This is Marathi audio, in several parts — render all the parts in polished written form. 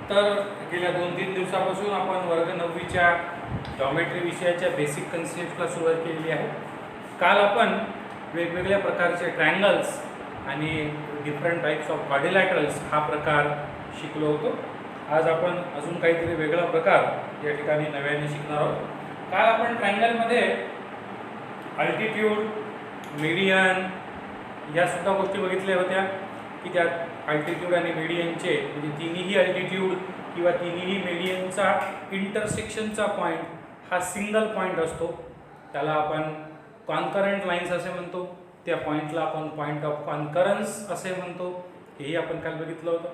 तर गेल्या 2-3 दिवसापासून आपण वर्ग 9वीच्या जॉमेट्री विषयाच्या बेसिक कन्सेप्टला सुरुवात केलेली आहे. काल आपण वेगवेगळ्या प्रकारचे ट्रायंगल्स आणि डिफरंट टाइप्स ऑफ क्वाड्रिलॅटरल्स हा प्रकार शिकलो होतो. आज आपण अजून काहीतरी वेगळा प्रकार या ठिकाणी नव्याने शिकणार आहोत. काल आपण ट्रायंगलमध्ये अल्टिट्यूड, मीडियन या सुद्धा गोष्टी बघितल्या होत्या की त्यात अल्टिट्यूड आणि मीडियनचे म्हणजे तिन्ही अल्टिट्यूड किंवा तिन्ही मीडियनचा इंटरसेक्शनचा पॉईंट हा सिंगल पॉईंट असतो. त्याला आपण कॉन्करंट लाईन्स असे म्हणतो. त्या पॉईंटला आपण पॉईंट ऑफ कॉन्करन्स असे म्हणतो. हेही आपण काल बघितलं होतं.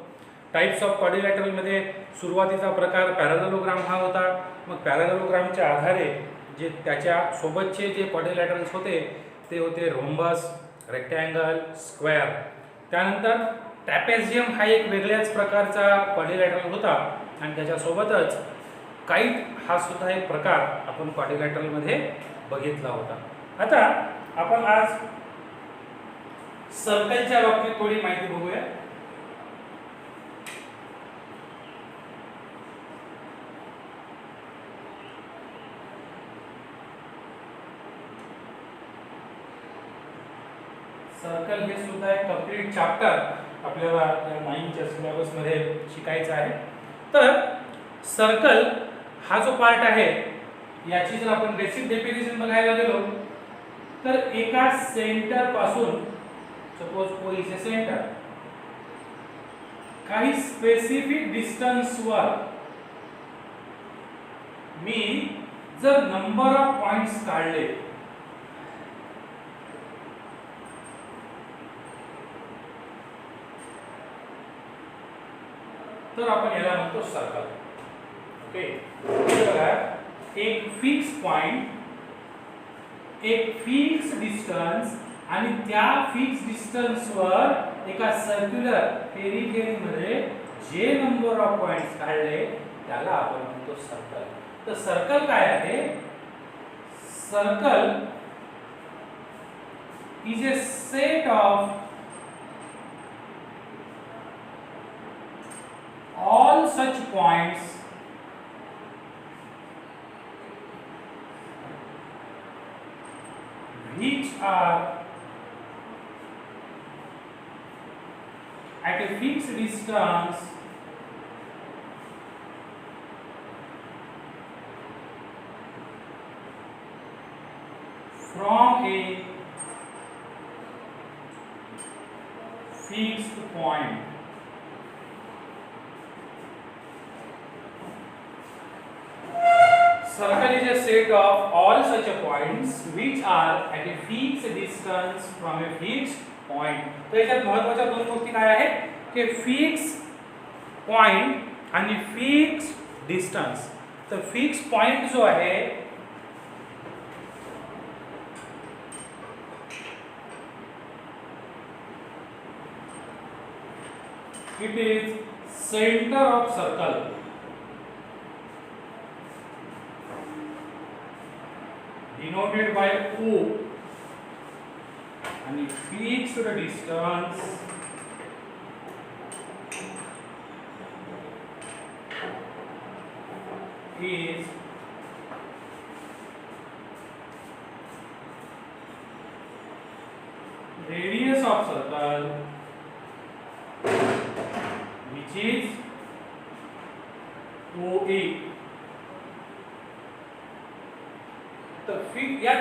टाइप्स ऑफ क्वाड्रिलॅटरलमध्ये सुरुवातीचा प्रकार पॅरॅललोग्राम हा होता. मग पॅरॅललोग्रामच्या आधारे जे त्याच्या सोबतचे जे क्वाड्रिलॅटरल्स होते ते होते रोम्बस, रेक्टँगल, स्क्वेअर. त्यानंतर ट्रॅपेझियम हा एक वेगळ्याच प्रकारचा क्वाड्रिलॅटरल होता आणि त्याच्यासोबतच काईट हा सुद्धा एक प्रकार आपण क्वाड्रिलॅटरलमध्ये बघितला होता. आता आपण आज सर्कलच्या बाबतीत थोडी माहिती बघूया. सर्कल हे सुद्धा एक कंप्लीट चॅप्टर आपल्याला 9च्या सिलेबसमध्ये शिकायचं आहे. तर सर्कल हा जो पार्ट आहे याची जर आपण बेसिक डेफिनेशन बघायला गेलो तर एका सेंटर पासून सपोज कोई इज अ सेंटर काही स्पेसिफिक डिस्टन्स वर मी जर नंबर ऑफ पॉइंट्स काढले तर आपण याला म्हणतो सर्कल. ओके, बघा एक फिक्स पॉइंट, एक फिक्स डिस्टन्स आणि त्या फिक्स डिस्टन्सवर एका सर्क्युलर पेरिफेरीमध्ये जे नंबर ऑफ पॉइंट्स काढले त्याला आपण म्हणतो सर्कल. तर सर्कल काय आहे? Circle is a set of all such points which are at a fixed distance from a fixed point. Circle is a set of all such points which are at a fixed distance from a fixed point. तर याच्यात महत्त्वाच्या दोन गोष्टी काय आहेत की फिक्स पॉइंट आणि फिक्स डिस्टन्स. तर फिक्स पॉइंट जो आहे it is centre of circle. Denoted by O and fixed distance is radius of circle which is OA. तर या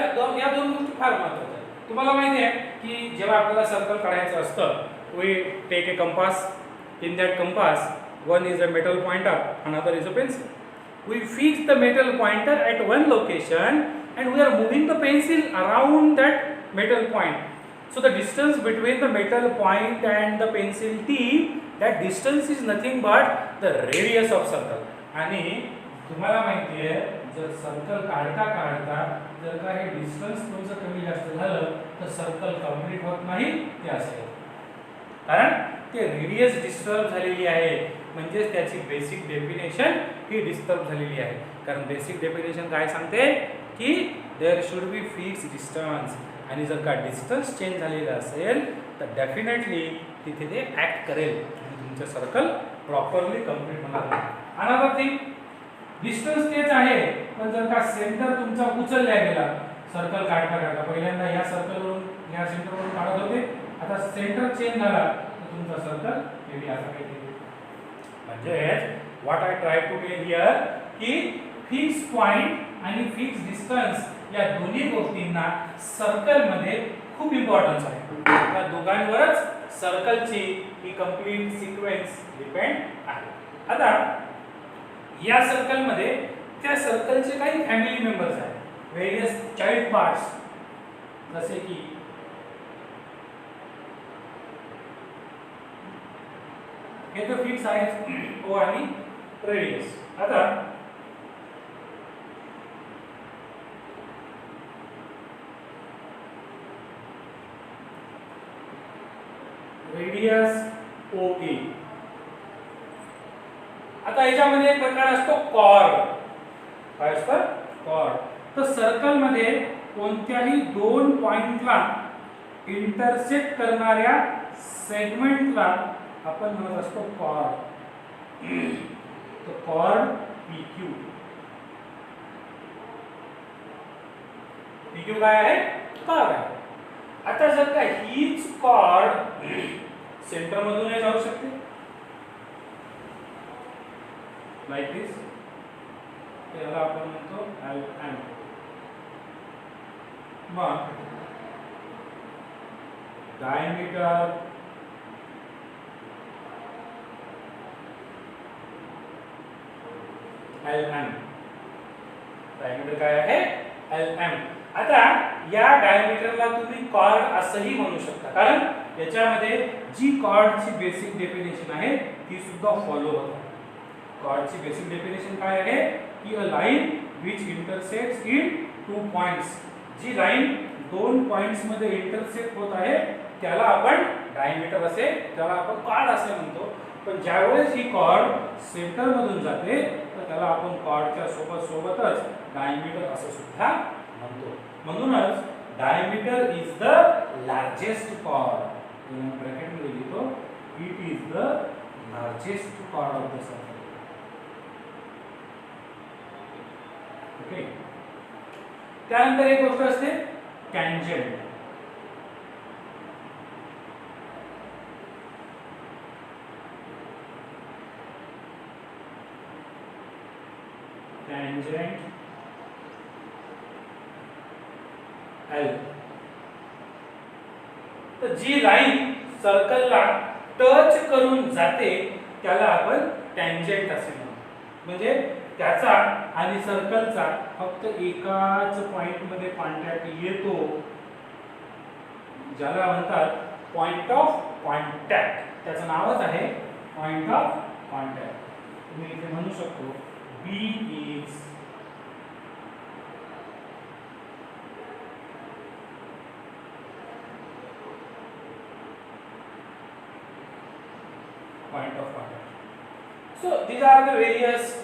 दोन गोष्टी फार महत्त्वाच्या आहेत. तुम्हाला माहिती आहे की जेव्हा आपल्याला सर्कल काढायचं असतं we take a compass. In that compass one is a metal pointer, another is a pencil. We fix the metal pointer at one location and we are moving the pencil around that metal point. So the distance between the metal point and the pencil tip, that distance is nothing but the radius of circle. आणि तुम्हाला माहिती आहे जर सर्कल काढता काढता जर का हे डिस्टन्स तुमचं कमी जास्त झालं तर सर्कल कंप्लीट होत नाही. ते असेल कारण ते रेडियस डिस्टर्ब झालेली आहे. म्हणजे त्याची बेसिक डेफिनेशन ही डिस्टर्ब झालेली आहे. कारण बेसिक डेफिनेशन काय सांगते की there should be fix distance. आणि जर का डिस्टन्स चेंज झालेला असेल तर डेफिनेटली तिथे ते ॲक्ट करेल. तुमचं सर्कल प्रॉपरली कंप्लीट होणार नाही. अनदर थिंग, डिस्टन्स तेच आहे, पण जर का सेंटर तुमचा उचलला गेला सर्कल काढता पहिल्यांदा या सर्कलवरून या सेंटरवरून काढत होते, आता सेंटर चेंज झाला तर तुमचा सर्कल मेबी असा काही म्हणजे what I try to tell here की फिक्स पॉइंट आणि फिक्स डिस्टन्स या दोन्ही गोष्टींना सर्कल मध्ये खूप इम्पॉर्टन्स आहे. या दोघांवरच सर्कलची ही कंप्लीट सिक्वेन्स डिपेंड आहे. आता या सर्कल मध्ये त्या सर्कलचे काही फॅमिली मेंबर्स आहेत, व्हेरियस चाइल्ड पार्ट्स, जसे की हे तो फिक्स आहे ओ आणि रेडियस. आता रेडियस OA. आता याच्यामध्ये एक प्रकार असतो कॉर्ड. काय असतं? कॉर्ड. तर सर्कल मध्ये कोणत्याही दोन पॉइंटला इंटरसेक्ट करणाऱ्या सेगमेंटला आपण म्हणत असतो कॉर्ड. तो कॉर्ड PQ. PQ काय आहे? कॉर्ड आहे. आता जर का हीच कॉर्ड सेंटर मधून जाऊ शकते लाइक दिस, याला आपण म्हणतो LM. मग डायमीटर LM. डायमीटर काय आहे? LM. आता या डायमीटरला तुम्ही कॉर्ड असंही म्हणू शकता, कारण याच्यामध्ये जी कॉर्डची बेसिक डेफिनेशन आहे ती सुद्धा फॉलो होते. कॉर्डची बेसिक डेफिनेशन काय आहे की a line which intersects in two points. जी लाइन दोन पॉइंट्स मध्ये इंटरसेक्ट होत आहे त्याला आपण डायमीटर असे, त्याला आपण कॉर्ड असे म्हणतो. पण ज्यावेळेस ही कॉर्ड सेंटर मधून जाते तर त्याला आपण कॉर्डच्या सोबतच डायमीटर असं सुद्धा म्हणतो. म्हणूनच diameter is the largest chord. Bracket मध्ये लिहितो it is the largest chord of the circle. Okay. त्यानंतर एक गोष्ट असते टँजेंट. Tangent L. तर जी लाइन सर्कलला टच करून जाते त्याला आपण टँजेंट असे म्हणतो. म्हणजे त्याचा आणि सर्कलचा फक्त एकाच पॉइंट मध्ये कॉन्टॅक्ट येतो, ज्याला म्हणतात पॉइंट ऑफ कॉन्टॅक्ट. त्याचं नावच आहे पॉइंट ऑफ कॉन्टॅक्ट. तुम्ही इथे म्हणू शकतो B is point of contact. So these are the various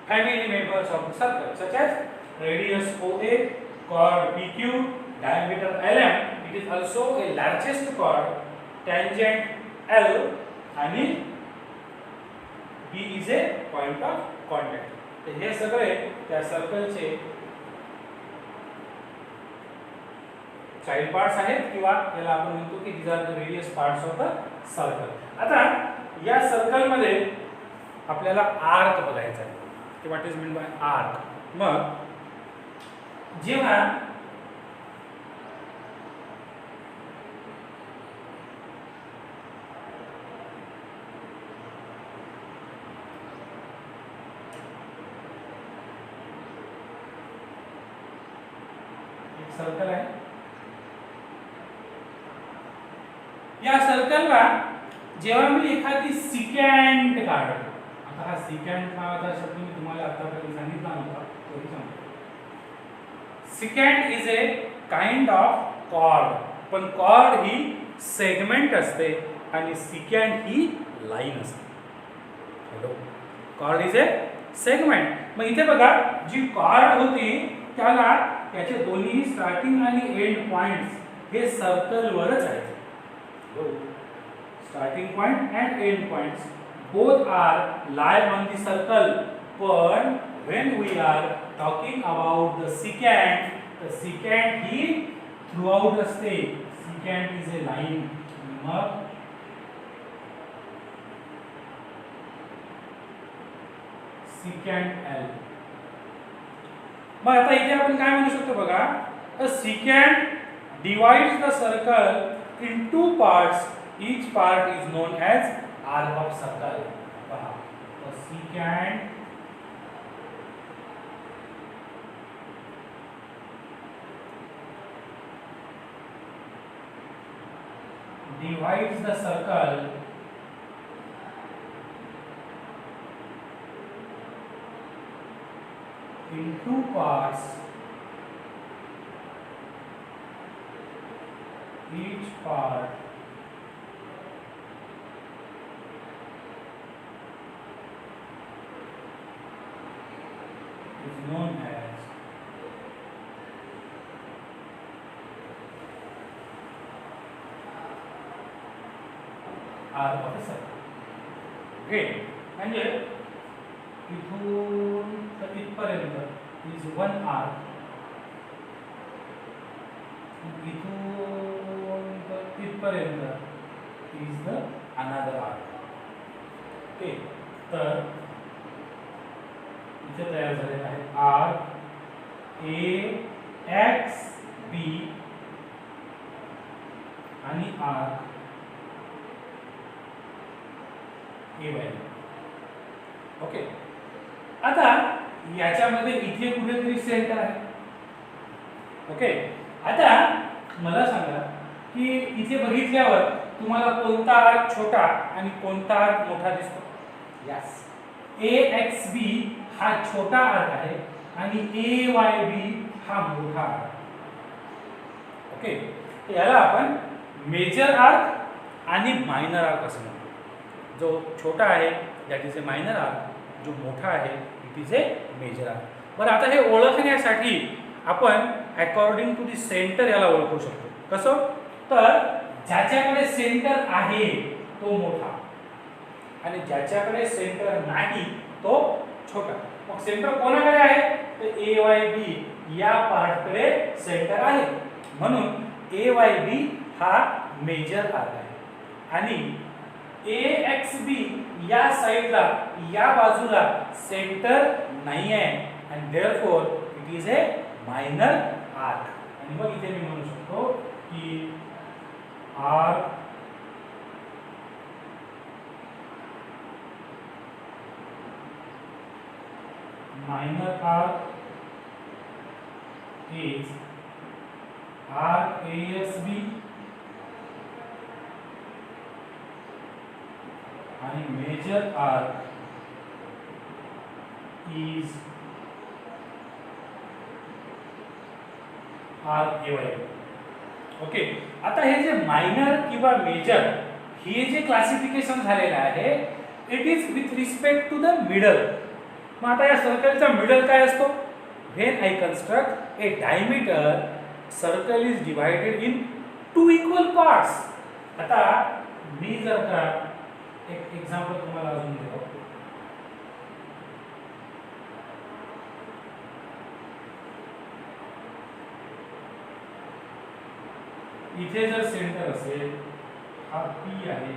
family members of the circle, such as radius OA, chord PQ, diameter LM. It is also a largest chord, tangent L, आणि B is a point of contact. तर हे सगळे त्या सर्कलचे चाइल्ड पार्ट्स आहेत, किंवा याला आपण म्हणतो की these are the various parts of the circle. आता या सर्कल मध्ये आपल्याला आर्क बघायचा आहे की what is mean by arc. मग जेव्हा एक सर्कल आहे, या सर्कलला जेव्हा मी एखादी सिकॅन्ट काढतो, आता हा सिकॅन्ट नावाचा शब्द मी तुम्हाला आतापर्यंत सांगितला नव्हता, तरी सांगतो. Secant is a kind of chord, पण कॉर्ड ही सेगमेंट असते आणि सिकॅन्ट ही लाइन असते. Hello, chord is a segment. मग इथे बघा, जी कॉर्ड होती त्याला त्याचे दोन्ही स्टार्टिंग आणि एंड पॉइंट्स हे सर्कलवरच आहेत. starting point and end points both are lie on the circle, but when we are talking about the secant he throughout असते. secant is a line. मग secant L. मग आता इथे आपण काय म्हणू शकतो बघा, a secant divides the circle in two parts. Each part is known as arc of circle. पहा, a secant divides the circle in two parts. Each part is known as arc of a circle. Okay, म्हणजे इथून तर इथपर्यंत is one arc. इथून तर इथपर्यंत is the another arc. Okay, तर इथे तयार झालेला आहे arc A X B आणि arc A Y. ओके, आता याच्यामध्ये इथे कुठेतरी सेंटर आहे. ओके, आता मला सांगा की इथे बघितल्यावर तुम्हाला कोणता आर्क छोटा आणि कोणता आर्क मोठा दिसतो? यस, AXB हा छोटा आर्क आहे आणि AYB हा मोठा आर्क. ओके, तर याला आपण मेजर आर्क आणि मायनर आर्क असं म्हणतो. जो छोटा आहे that is a minor arc, जो मोठा आहे it is a major arc. बरं, आता हे ओळखण्यासाठी आपण अकॉर्डिंग टू दी सेंटर याला ओळखू शकतो. कसं? तर ज्याच्याकडे सेंटर आहे तो मोठा आणि ज्याच्याकडे सेंटर नाही तो छोटा. मग सेंटर कोणाकडे आहे? तर AYB या पार्टकडे सेंटर आहे, म्हणून AYB हा मेजर आर्क आहे आणि AXB या साइडला या बाजूला सेंटर नाही आहे आणि therefore it is a minor arc. आणि मग इथे मी म्हणू शकतो की arc minor arc is arc ASB आणि major arc is arc AYB. Okay, आता हे जे मायनर किंवा मेजर हे जे क्लासिफिकेशन झालेलं आहे it is with respect to the middle. मग आता या सर्कलचा मिडल काय असतो? When I construct a diameter circle is divided in two equal parts. आता मी जर का एक एग्जांपल तुम्हाला अजून देतो. इथे जर सेंटर असेल, हा P आहे,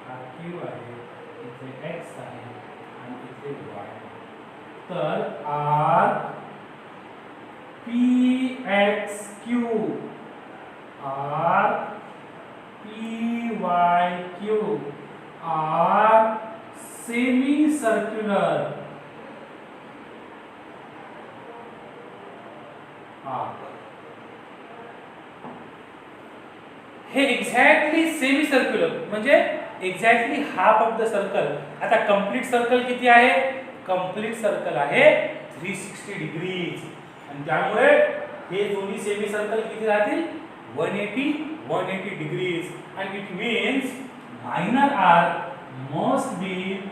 हा Q आहे, इथे X आहे आणि इथे Y. तर R PXQ R PYQ are semi-circular arc. हे एक्झॅक्टली सेमी सर्क्युलर म्हणजे exactly half of the circle. आता कंप्लीट सर्कल किती आहे? कंप्लीट सर्कल आहे 360 डिग्रीज आणि त्यामुळे हे दोन्ही सेमी सर्कल किती राहतील? 180 degrees. and it means minor arc must be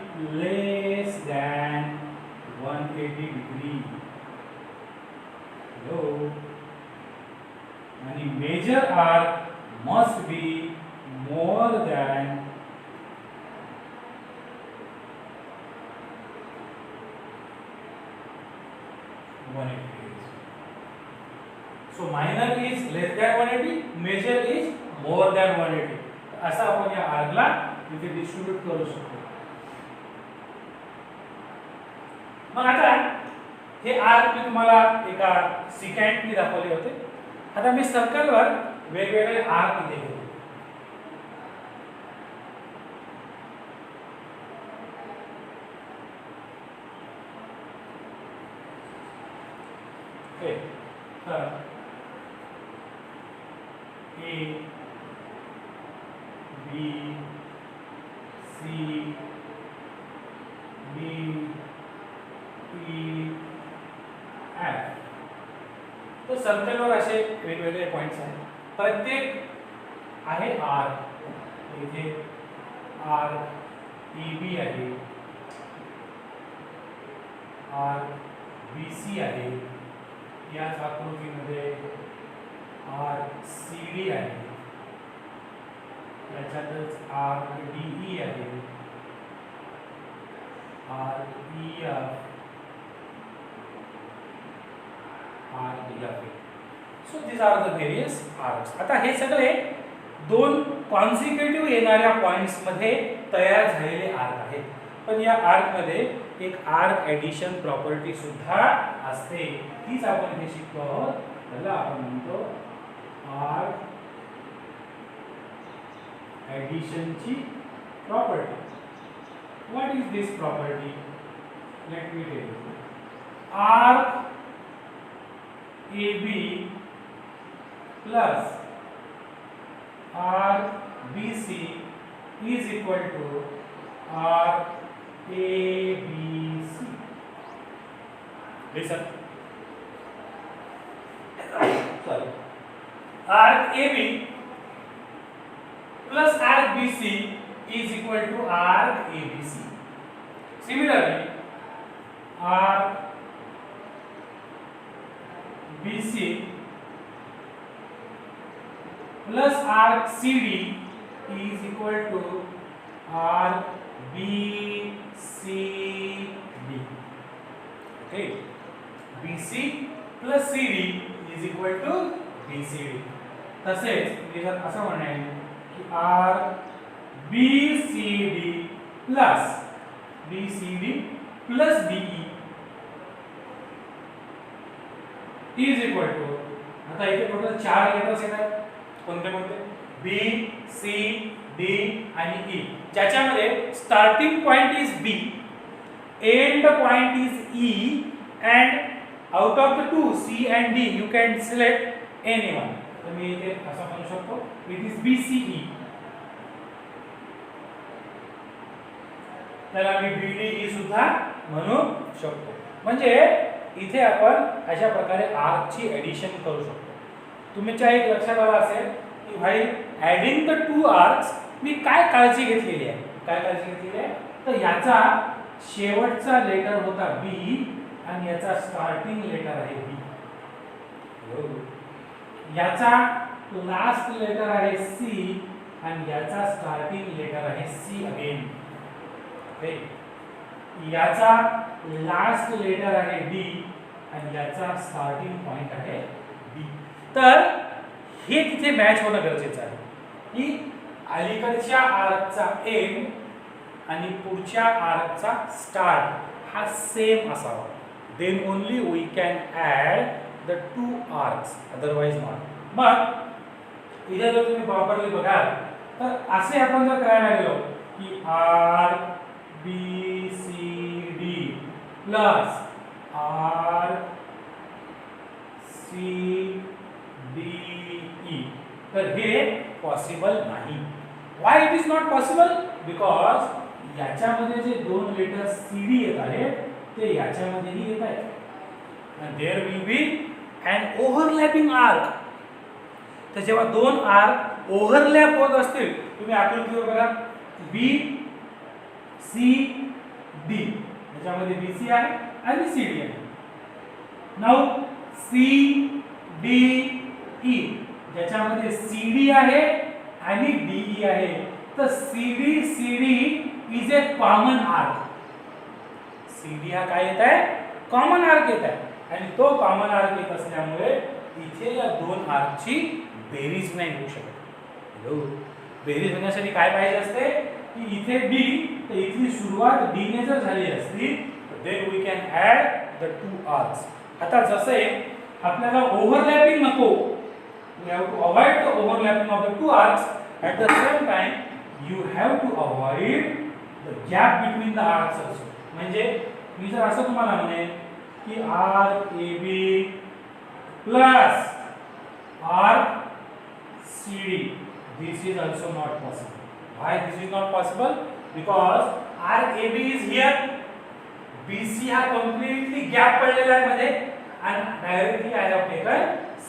less than 180 degree. Hello. And major arc must be more than 180 degrees. So minor is less than 180, major is more than 180. असा आपण या आर्कला इथे डिस्ट्रीब्यूट करू शकतो. मग आता हे आर्क मी तुम्हाला एका सिकॅन्टनी दाखवले होते. आता मी सर्कलवर वेगवेगळे आर्क इथे घेतो. ओके, तर A B C D E F. तो सर्कलवर असे वेगवेगळे पॉइंट्स आहेत. प्रत्येक आहे आर. इथे आर ई बी आहे, आर बी सी आहे, याच आकृतीमध्ये आर सी डी आहे, याच्यातच आर डी ई आहे, R E F, R D F. So these are the various arcs. आता हे सगळे दोन कॉन्सिक्युटिव्ह येणाऱ्या पॉइंट्स मध्ये तयार झालेले आर्क आहेत. पण या आर्क मध्ये एक आर्क एडिशन प्रॉपर्टी सुद्धा असते. तीच आपण हे शिकतो आहोत. त्याला आपण म्हणतो आर्क एडिशनची property. What is this property? Let me tell you. Arc AB plus arc BC is equal to arc ABC. Listen. Sorry. Arc AB plus arc BC is equal to arc ABC. Similarly, arc BC plus arc CD is equal to arc BCD. Okay, BC plus CD is equal to BCD. तसेच इधर असं म्हणणं आहे की arc BCD plus DE is equal to, आता इथे टोटल 4 लेटर्स येतात. कोणते कोणते? B, C, D आणि E. ज्याच्यामध्ये starting point is B, end point is E, and out of the two C and D you can select anyone. तर मी इथे असं म्हणू शकतो it is BCE. त्याला मी BDE सुद्धा म्हणू शकतो. म्हणजे इथे आपण अशा प्रकारे आर्कची एडिशन करू शकतो. तुमच्या एक लक्षात आलं असेल की while adding the two arcs मी काय काळजी घेतलेली आहे. काय काळजी घेतलेली आहे? तर याचा शेवटचा लेटर होता बी आणि याचा स्टार्टिंग लेटर आहे बी. याचा लास्ट लेटर आहे सी आणि याचा स्टार्टिंग लेटर आहे सी अगेन. याचा लास्ट लेटर आहे डी आणि याचा स्टार्टिंग पॉइंट आहे बी. तर हे तिथे मॅच होणं गरजेचं आहे की अलीकडच्या आर्कचा एंड आणि पुढच्या आर्कचा स्टार्ट हा सेम असावा. Then only we can add the two arcs, otherwise not. मग इथे जर तुम्ही प्रॉपरली बघाल तर असे आपण जर करायला गेलो की R B C D plus R C D E, तर हे पॉसिबल नाही. Why it is not possible? Because याच्यामध्ये जे दोन लेटर सी डी येत आहेत ते याच्यामध्येही येत आहेत. and there will be an overlapping arc. तर जेव्हा दोन आर्क ओव्हरलॅप होत असतील, तुम्ही आकृतीवर बघा बी सी डी, याच्यामध्ये बी सी आहे आणि सी डी आहे. नाउ सी डी ई, ज्याच्यामध्ये सी डी आहे आणि डी ई आहे. तर C D is a common arc. C D हा काय येत आहे? कॉमन आर्क येत आहे. आणि तो कॉमन आर्क येत असल्यामुळे इथे या दोन आर्कची बेरीज नाही होऊ शकत. हॅलो, बेरीज होण्यासाठी काय पाहिजे असते की इथे B तर इथली सुरुवात D ने जर झाली असती then we can add the two arcs. आता जसे आपल्याला ओव्हरलॅपिंग नको, we have to avoid the overlapping of the two arcs. At the same time you have to avoid the gap between the arcs also. म्हणजे मी जर असं तुम्हाला म्हणेन की arc AB plus arc CD, this is also not possible. Why this is not possible? Because arc AB is here, BC हा completely gap पडलेला आहे मध्ये and directly I have taken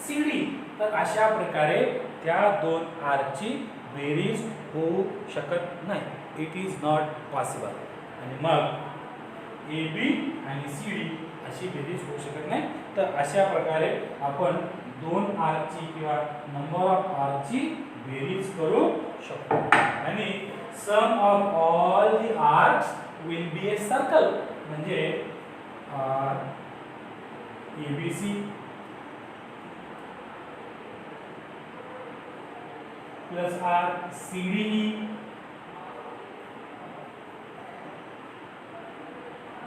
CD. तर अशा प्रकारे त्या दोन आर्कची बेरीज होऊ शकत नाही. It is not possible. आणि मग AB आणि CD अशी बेरीज होऊ शकत नाही. तर अशा प्रकारे आपण दोन आर्कची किंवा नंबर ऑफ आर्कची बेरीज करू शकतो. आणि sum of all the arcs will be a circle. म्हणजे ABC plus arc CDE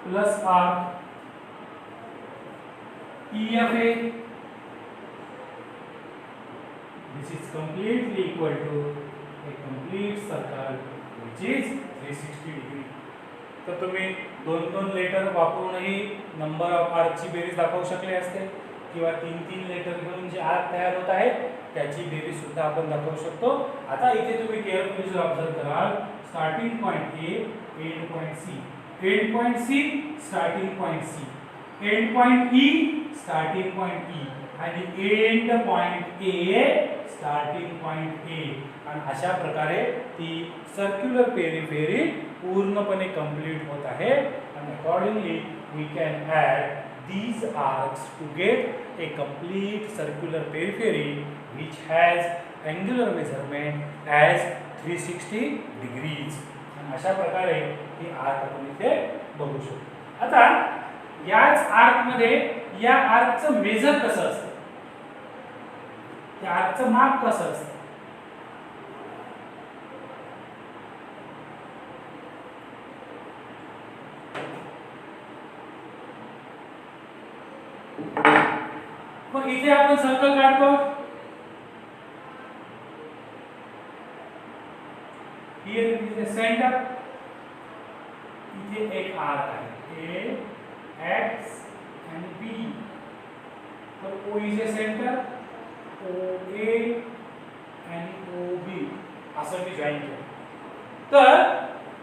plus arc EFA, this is completely equal to a complete circle which is 360 degree. तर तुम्ही दोन दोन लेटर वापरूनही नंबर ऑफ आर्कची बेरीज दाखवू शकले असते किंवा तीन तीन लेटर घेऊन जे आर्क तयार होत आहे त्याची बेरीज सुद्धा आपण दाखवू शकतो. आता इथे तुम्ही केअरफुली जर ऑब्झर्व कराल, starting point A, end point C, end point C, starting point C, end point E, starting point E आणि end point A, starting point A. आणि अशा प्रकारे ती सर्क्युलर पेरिफेरी पूर्णपणे कंप्लीट होत आहे. आणि accordingly we can add these arcs to get a complete circular periphery which has angular measurement as 360 degrees. आणि अशा प्रकारे हे आर्क आपण इथे बघू शकतो. आता याच आर्क मध्ये या आर्कचं मेजर कसं असतं, त्या आर्कचं माप कसं असतं, मग इथे आपण सर्कल काढतो. here is the center. इथे एक आर्क आहे A, X and B. तर O is a center, OA and OB असं मी जॉईन केलं. तर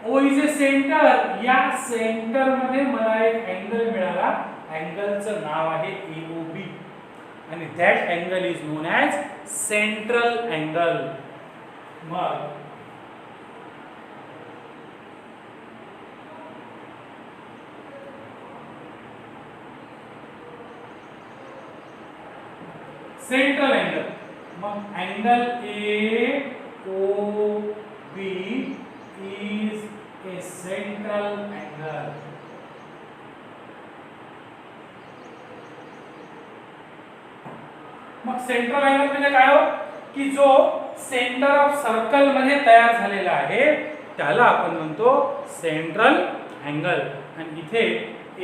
O is a center, या सेंटर मध्ये मला एक अँगल मिळाला. अँगलचं नाव आहे AOB आणि that angle is known as central angle. मग सेंट्रल एंगल, मग angle AOB is a central angle. मग सेंट्रल अँगल म्हणजे काय हो, की जो सेंटर ऑफ सर्कल मध्ये तयार झालेला आहे त्याला आपण म्हणतो सेंट्रल अँगल. आणि इथे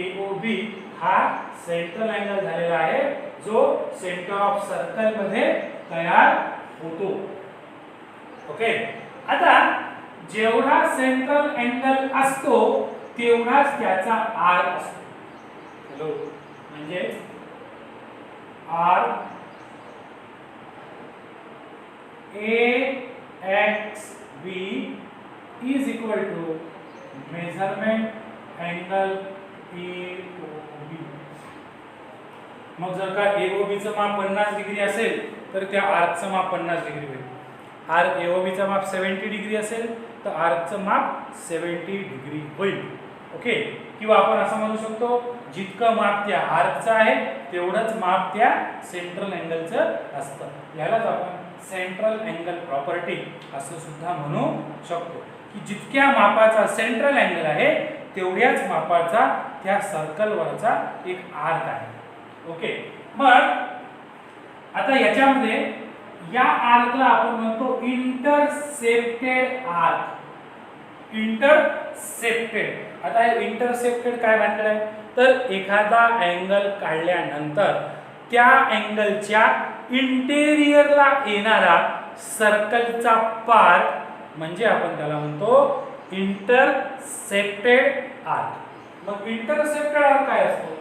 AOB हा सेंट्रल अँगल झालेला आहे जो सेंटर ऑफ सर्कल मध्ये तयार होतो. ओके. आता जेवढा सेंट्रल अँगल असतो तेवढाच त्याचा आर्क असतो. हॅलो, म्हणजे arc AXB is equal to measurement angle AOB. मग जर का AOB चं माप 50 डिग्री असेल तर त्या आर्कचं माप 50 डिग्री होईल. आर्क AOB चं माप 70 डिग्री असेल तर आर्कचं माप 70 डिग्री होईल. ओके. किंवा आपण असं म्हणू शकतो जितकं माप त्या आर्कचं आहे तेवढंच माप त्या सेंट्रल अँगलचं असतं. यालाच आपण सेंट्रल अँगल प्रॉपर्टी असं सुद्धा म्हणू शकतो की जितक्या मापाचा सेंट्रल अँगल आहे तेवढ्याच मापाचा त्या सर्कलवरचा एक आर्क आहे. ओके, मग आता याच्यामध्ये या आर्कला आपण म्हणतो इंटरसेप्टेड आर्क. इंटरसेप्टेड. आता हे इंटरसेप्टेड काय भानगड आहे, तर एखादा अँगल काढल्यानंतर त्या अँगलच्या इंटेरियरला येणारा सर्कलचा पार्ट म्हणजे आपण त्याला म्हणतो इंटरसेप्टेड आर्क. मग इंटरसेप्टेड आर्क काय असतो?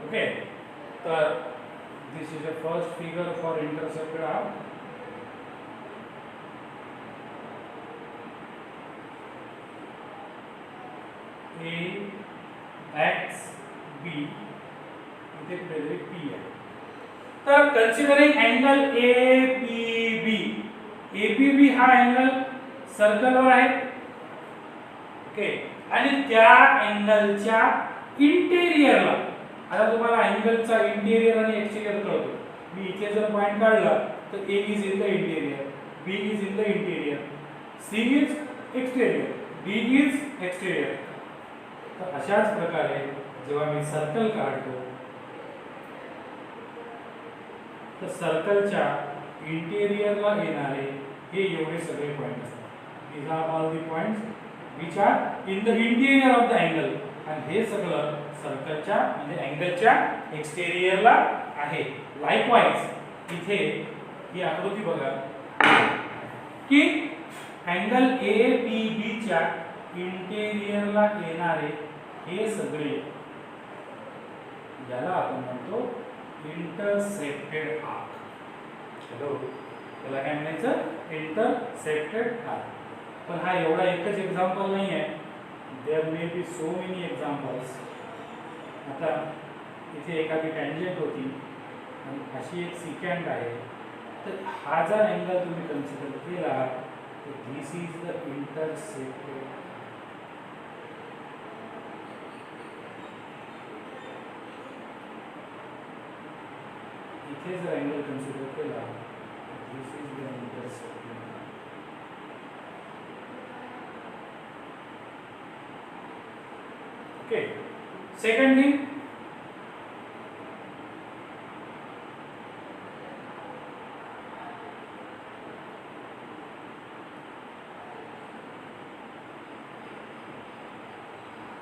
Okay, तर this is the first figure for intercepted arc. A X B इथे कुठेतरी P आहे. तर कन्सिडरिंग अँगल ABB, ABB हा अँगल सर्कलवर आहे. ओके, आणि त्या अँगलच्या इंटेरियरला, आता तुम्हाला अँगलचा इंटेरियर आणि एक्सटेरियर कळतो. मी इथे जर पॉइंट काढला तर A is in the interior, B is in the interior, C is exterior, D is exterior. तर अशाच प्रकारे जेव्हा मी सर्कल काढतो तर सर्कलच्या इंटेरियरला येणारे हे एवढे सगळे पॉइंट असतात. These are all the points which are in the interior of the angle. आणि हे सगळं सर्कलच्या म्हणजे अँगलच्या एक्सटेरियरला आहे. लाइकवाइज इथे ही आकृती बघा की अँगल ABB च्या इंटेरियरला येणारे हे सगळे याला आपण म्हणतो इंटरसेप्टेड आर्क. चलो, त्याला काय म्हणायचं? Intercepted arc. पण हा एवढा एकच एक्झाम्पल नाही आहे. There may be so many examples. आता इथे एखादी टँजेंट होती आणि अशी एक सिकँड आहे, तर हा जर अँगल तुम्ही कन्सिडर केला तर दिस इज द इंटरसेप्टेड. इथे जर अँगल कन्सिडर केला this is the intercepted. Okay, second thing,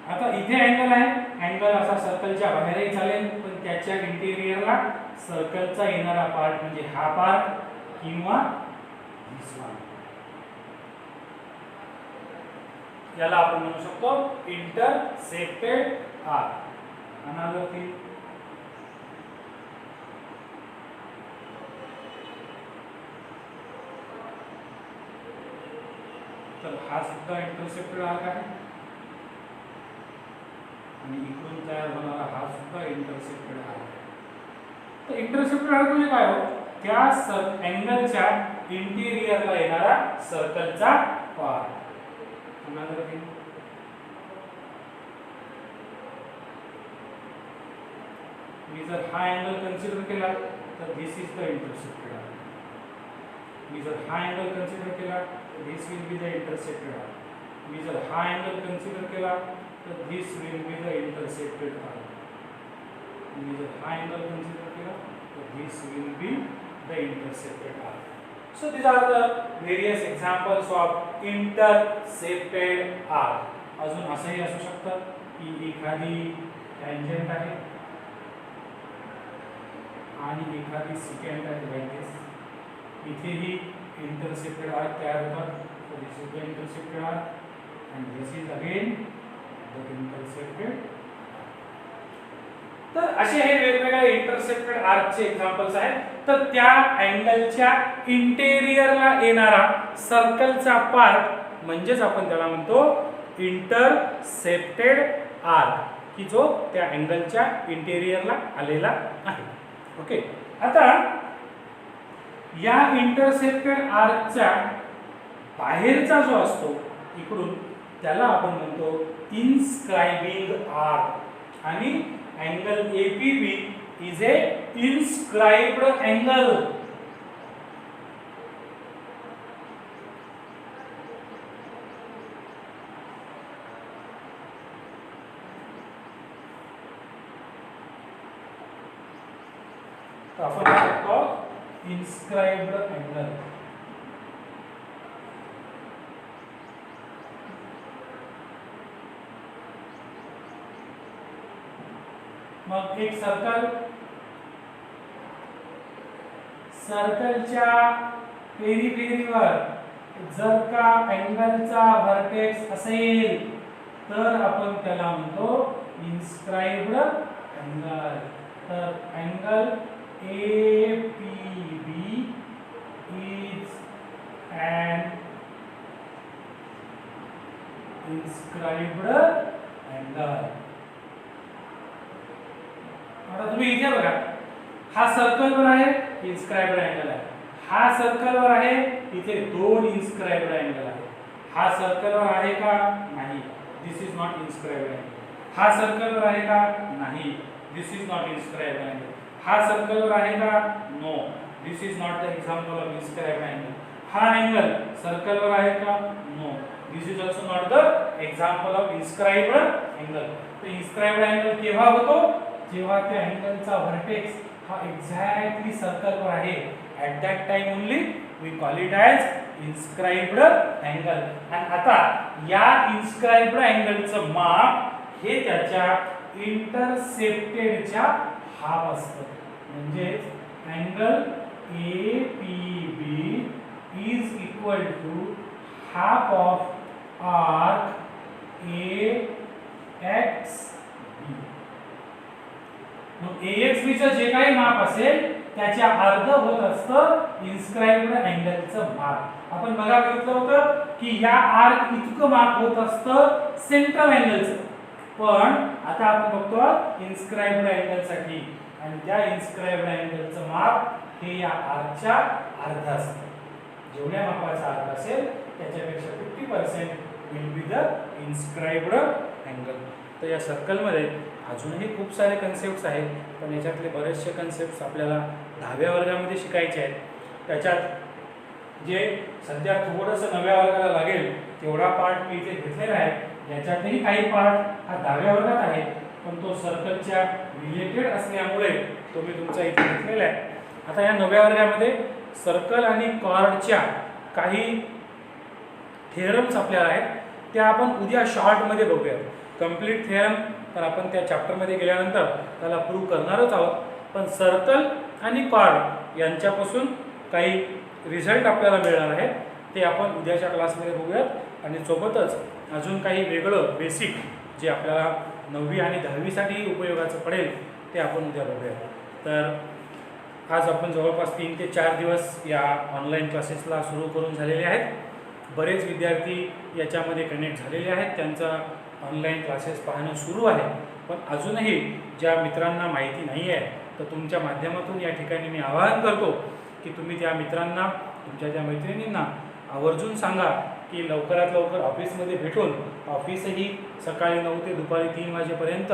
आता इथे अँगल आहे. अँगल असा सर्कलच्या बाहेरही चालेल, पण त्याच्या इंटेरियरला सर्कलचा येणारा पार्ट म्हणजे हा पार्ट किंवा दिस वन, याला आपण म्हणू शकतो इंटरसेप्टेड आर्क. अनदर थिंग, तर हा सुद्धा इंटरसेप्टेड आर्क आहे आणि इकडून तयार होणारा हा सुद्धा इंटरसेप्टेड आर्क आहे. तर इंटरसेप्टेड आर्क म्हणजे काय हो? त्या अँगलच्या इंटेरियरला येणारा सर्कलचा पार्ट. अनदर थिंग, मी जर हा अँगल कन्सिडर केला तर this is the intercepted arc. मी जर हा अँगल कन्सिडर केला तर this will be the intercepted arc. मी जर हा अँगल कन्सिडर केला तर this will be the intercepted arc. मी जर हा अँगल कन्सिडर केला तर this will be the intercepted arc. So these are the various examples of intercepted arc. अजून असंही असू शकतं की एखादी टँजेंट आहे आणि एखादी सिकँड आहे like this. इथेही इंटरसेप्टेड आर्क तयार होतात. So this is the intercepted arc and this is again the intercepted. तर असे हे वेगवेगळे इंटरसेप्टेड आर्कचे एक्झाम्पल्स आहेत. तर त्या अँगलच्या इंटेरियरला येणारा सर्कलचा पार्ट म्हणजेच आपण त्याला म्हणतो इंटरसेप्टेड आर्क, की जो त्या अँगलच्या इंटेरियरला आलेला आहे. ओके, आता या इंटरसेप्टेड आर्कच्या बाहेरचा जो असतो इकडून त्याला आपण म्हणतो इन्स्क्रायबिंग आर्क आणि angle APB is a inscribed angle. तो आपण काय करतो inscribed angle. मग एक सर्कलच्या पेरिफेरीवर जर का अँगलचा व्हर्टेक्स असेल तर आपण त्याला म्हणतो इन्स्क्राइब्ड अँगल. तर angle APB is an inscribed angle. आता तुम्ही इथे बघा, हा सर्कलवर आहे, इन्स्क्राइब्ड अँगल आहे. हा सर्कलवर आहे, इथे दोन इन्स्क्राइब्ड अँगल आहे. हा सर्कलवर आहे का? नाही. This is not inscribed angle. हा सर्कलवर आहे का? नाही. This is not inscribed angle. हा सर्कलवर आहे का? No. This is not the example of inscribed angle. हा अँगल सर्कलवर आहे का? No. This is also not the example of inscribed angle. तर इन्स्क्राइब्ड अँगल केव्हा होतो? जेव्हा त्या अँगलचा व्हर्टेक्स हा एक्झॅक्टली सर्कलवर आहे. At that time only we call it as inscribed angle. आणि आता या इन्स्क्राइब्ड अँगलचं माप हे त्याच्या इंटरसेप्टेडच्या हाफ असतं. म्हणजे angle APB is equal to half of arc AXB. मग AXB चं जे काही माप असेल त्याच्या अर्ध होत असतं इन्स्क्राइब्ड अँगलचं माप. आपण बघा बघितलं होतं की या आर्क इतकं माप होत असतं सेंट्रल अँगलचं. पण आता आपण बघतो इन्स्क्राइब्ड अँगल साठी, आणि त्या इन्स्क्राइब्ड अँगलचं माप हे या आर्कच्या अर्ध असतं. जेवढ्या मापाचा आर्क असेल त्याच्यापेक्षा 50% will be the inscribed angle. तर या सर्कलमध्ये अजूनही खूप सारे कन्सेप्ट्स आहेत, पण याच्यातले बरेचसे कन्सेप्ट्स आपल्याला 10व्या वर्गामध्ये शिकायचे आहेत. त्याच्यात जे सध्या थोडंसं 9व्या वर्गाला लागेल तेवढा पार्ट मी इथे घेतलेला आहे. याच्यातही काही पार्ट हा 10व्या वर्गात आहे, पण तो सर्कलच्या रिलेटेड असल्यामुळे तो मी तुमचा इथे घेतलेला आहे. आता या 9व्या वर्गामध्ये सर्कल आणि कॉर्डच्या काही थेरम्स आपल्याला आहेत, त्या आपण उद्या शॉर्टमध्ये बघूया. कंप्लीट थेरम तर आपण त्या चॅप्टरमध्ये गेल्यानंतर त्याला प्रूव्ह करणारच आहोत. पण सर्कल आणि कॉर्ड यांच्यापासून काही रिझल्ट आपल्याला मिळणार आहे, ते आपण उद्याच्या क्लासमध्ये बघूयात. आणि सोबतच अजून काही वेगळं बेसिक जे आपल्याला 9वी आणि 10वीसाठी उपयोगाचं पडेल ते आपण उद्या बघूया. तर आज आपण जवळपास 3 ते 4 दिवस या ऑनलाईन क्लासेसला सुरू करून झालेले आहेत. बरेच विद्यार्थी याच्यामध्ये कनेक्ट झालेले आहेत, त्यांचा ऑनलाईन क्लासेस पाहणं सुरू आहे. पण अजूनही ज्या मित्रांना माहिती नाही आहे, तर तुमच्या माध्यमातून या ठिकाणी मी आवाहन करतो की तुम्ही त्या मित्रांना, तुमच्या त्या मैत्रिणींना आवर्जून सांगा की लवकरात लवकर ऑफिसमध्ये भेटून, ऑफिसही सकाळी 9 ते दुपारी 3 वाजेपर्यंत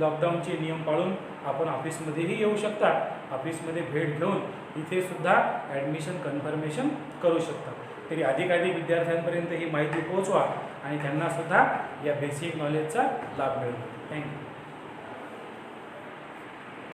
लॉकडाऊनचे नियम पाळून आपण ऑफिसमध्येही येऊ शकता. ऑफिसमध्ये भेट घेऊन इथे सुद्धा ॲडमिशन कन्फर्मेशन करू शकता. तरी अधिकाधिक विद्यार्थ्यांपर्यंत ही माहिती पोहोचवा आणि त्यांना सुद्धा या बेसिक नॉलेजचा लाभ मिळेल. थँक्यू.